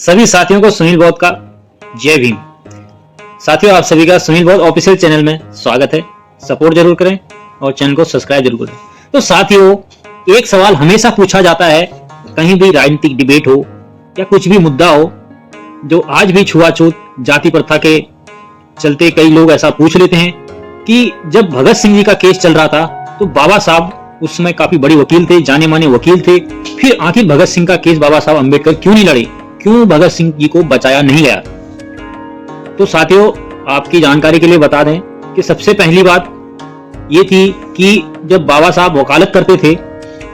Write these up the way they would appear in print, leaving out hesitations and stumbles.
सभी साथियों को सुनील बौद्ध का जय भीम। साथियों, आप सभी का सुनील बौद्ध ऑफिशियल चैनल में स्वागत है। सपोर्ट जरूर करें और चैनल को सब्सक्राइब जरूर करें। तो साथियों, एक सवाल हमेशा पूछा जाता है, कहीं भी राजनीतिक डिबेट हो या कुछ भी मुद्दा हो, जो आज भी छुआछूत जाति प्रथा के चलते कई लोग ऐसा पूछ लेते हैं कि जब भगत सिंह जी का केस चल रहा था तो बाबा साहब उस समय काफी बड़े वकील थे, जाने माने वकील थे, फिर आखिर भगत सिंह का केस बाबा साहब अम्बेडकर क्यों नहीं लड़े, क्यों भगत सिंह जी को बचाया नहीं गया। तो साथियों, आपकी जानकारी के लिए बता दें कि सबसे पहली बात ये थी कि जब बाबा साहब वकालत करते थे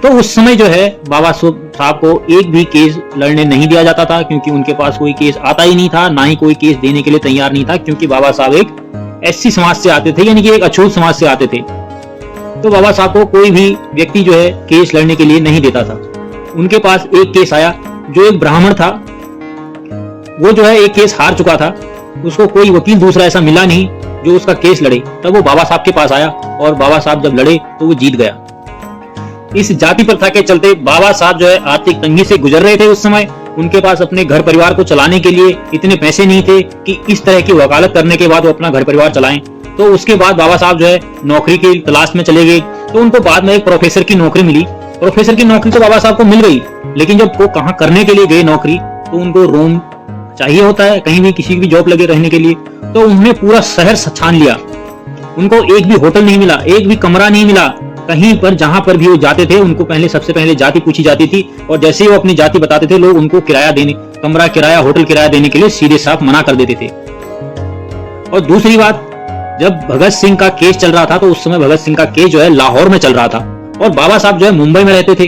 तो उस समय जो है बाबा साहब को एक भी केस लड़ने नहीं दिया जाता था, क्योंकि उनके पास कोई केस आता ही नहीं था, ना ही कोई केस देने के लिए तैयार नहीं था, क्योंकि बाबा साहब एक एससी समाज से आते थे, यानी कि एक अछूत समाज से आते थे। तो बाबा साहब को कोई भी व्यक्ति जो है केस लड़ने के लिए नहीं देता था। उनके पास एक केस आया, जो एक ब्राह्मण था, वो जो है एक केस हार चुका था, उसको कोई वकील दूसरा ऐसा मिला नहीं जो उसका केस लड़े। तब वो बाबा साहब के पास आया और बाबा साहब जब लड़े तो वो जीत गया। इस जाति प्रथा के चलते बाबा साहब जो है आर्थिक तंगी से गुजर रहे थे उस समय। उनके पास अपने घर परिवार को चलाने के लिए इतने पैसे नहीं थे कि इस तरह की वकालत करने के बाद वो अपना घर परिवार चलाएं। तो उसके बाद बाबा साहब जो है नौकरी की तलाश में चले गए। तो उनको बाद में एक प्रोफेसर की नौकरी मिली। प्रोफेसर की नौकरी तो बाबा साहब को मिल गई, लेकिन जब वो कहाँ करने के लिए गए नौकरी, तो उनको रूम चाहिए होता है कहीं भी किसी भी जॉब लगे रहने के लिए। तो उन्होंने पूरा शहर छान लिया, उनको एक भी होटल नहीं मिला, एक भी कमरा नहीं मिला। कहीं पर जहां पर भी वो जाते थे उनको सबसे पहले जाति पूछी जाती थी, और जैसे ही वो अपनी जाति बताते थे लोग उनको किराया देने, कमरा किराया, होटल किराया देने के लिए सीधे साफ मना कर देते थे। और दूसरी बात, जब भगत सिंह का केस चल रहा था तो उस समय भगत सिंह का केस जो है लाहौर में चल रहा था और बाबा साहब जो है मुंबई में रहते थे।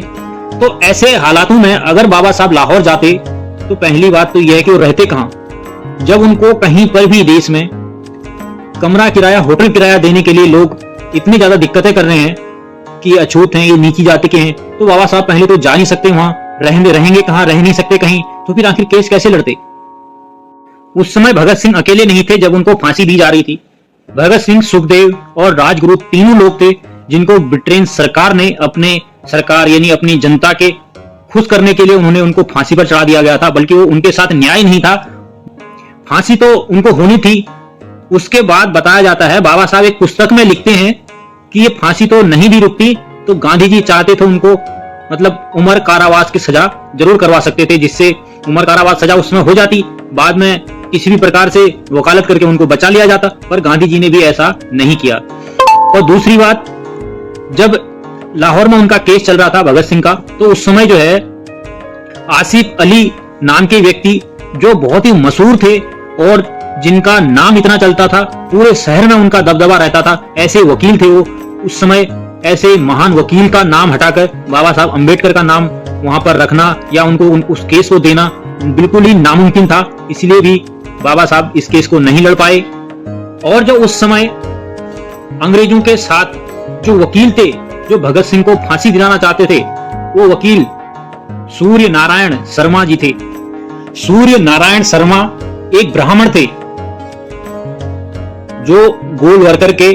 तो ऐसे हालातों में अगर बाबा साहब लाहौर जाते तो पहली बात तो यह है कि वो रहते कहां। जब उनको कहीं पर भी देश में कमरा किराया, होटल किराया देने के लिए लोग इतनी ज्यादा दिक्कतें कर रहे हैं कि अछूत हैं, ये नीची जाति के हैं, तो बाबा साहब पहले तो जा नहीं सकते वहां, रहेंगे कहां, रह नहीं सकते कहीं, तो फिर आखिर केस कैसे लड़ते। उस समय भगत सिंह अकेले नहीं थे जब उनको फांसी दी जा रही थी। भगत सिंह, सुखदेव और राजगुरु तीनों लोग थे जिनको ब्रिटेन सरकार ने यानी अपनी जनता के खुश करने के लिए उन्होंने उनको फांसी पर चढ़ा दिया गया था। बल्कि वो उनके साथ न्याय नहीं था, फांसी तो उनको होनी थी। उसके बाद बताया जाता है, बाबा साहब एक पुस्तक में लिखते हैं कि ये फांसी तो नहीं भी रुकती तो गांधी जी चाहते थे उनको उम्र कारावास की सजा जरूर करवा सकते थे, जिससे उम्र कारावास सजा उसमें हो जाती, बाद में किसी भी प्रकार से वकालत करके उनको बचा लिया जाता। पर गांधी जी ने भी ऐसा नहीं किया। और दूसरी बात, जब लाहौर में उनका केस चल रहा था भगत सिंह का, तो उस समय जो है आसिफ अली नाम के व्यक्ति जो बहुत ही मशहूर थे और जिनका नाम इतना चलता था, पूरे शहर में उनका दबदबा रहता था, ऐसे वकील थे वो। उस समय ऐसे महान वकील का नाम हटाकर बाबा साहब अम्बेडकर का नाम वहां पर रखना या उनको उस केस को देना बिल्कुल ही नामुमकिन था। इसलिए भी बाबा साहब इस केस को नहीं लड़ पाए। और जो उस समय अंग्रेजों के साथ जो वकील थे जो भगत सिंह को फांसी दिलाना चाहते थे, वो वकील सूर्य नारायण शर्मा जी थे। सूर्य नारायण शर्मा एक ब्राह्मण थे जो गोलवरकर के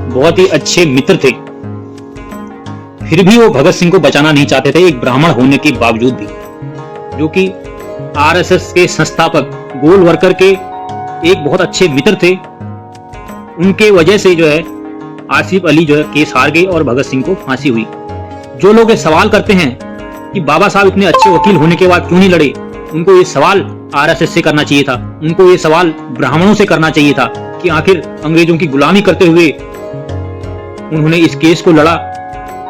बहुत ही अच्छे मित्र थे। फिर भी वो भगत सिंह को बचाना नहीं चाहते थे, एक ब्राह्मण होने के बावजूद भी, जो कि आरएसएस के संस्थापक गोलवरकर के एक बहुत अच्छे मित्र थे। उनके वजह से जो है आसिफ अली जो है केस हार गए और भगत सिंह को फांसी हुई। जो लोग ये सवाल करते हैं कि बाबा साहब इतने अच्छे वकील होने के बाद क्यों नहीं लड़े, उनको ये सवाल आरएसएस से करना चाहिए था, उनको ये सवाल ब्राह्मणों से करना चाहिए था कि आखिर अंग्रेजों की गुलामी करते हुए उन्होंने इस केस को लड़ा,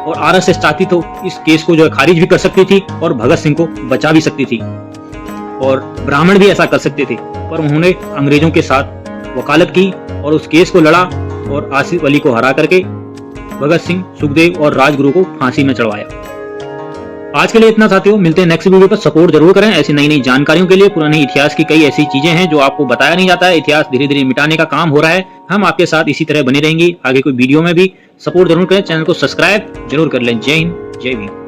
और आरएसएस चाहती तो इस केस को जो है खारिज भी कर सकती थी और भगत सिंह को बचा भी सकती थी, और ब्राह्मण भी ऐसा कर सकते थे। पर उन्होंने अंग्रेजों के साथ वकालत की और उस केस को लड़ा और आसिफ अली को हरा करके भगत सिंह, सुखदेव और राजगुरु को फांसी में चढ़वाया। आज के लिए इतना साथियों, मिलते हैं नेक्स्ट वीडियो पर। सपोर्ट जरूर करें ऐसी नई नई जानकारियों के लिए। पुराने इतिहास की कई ऐसी चीजें हैं जो आपको बताया नहीं जाता है, इतिहास धीरे धीरे मिटाने का काम हो रहा है। हम आपके साथ इसी तरह बने रहेंगे आगे कोई वीडियो में भी। सपोर्ट जरूर करें, चैनल को सब्सक्राइब जरूर कर लें। जय हिंद, जय भीम।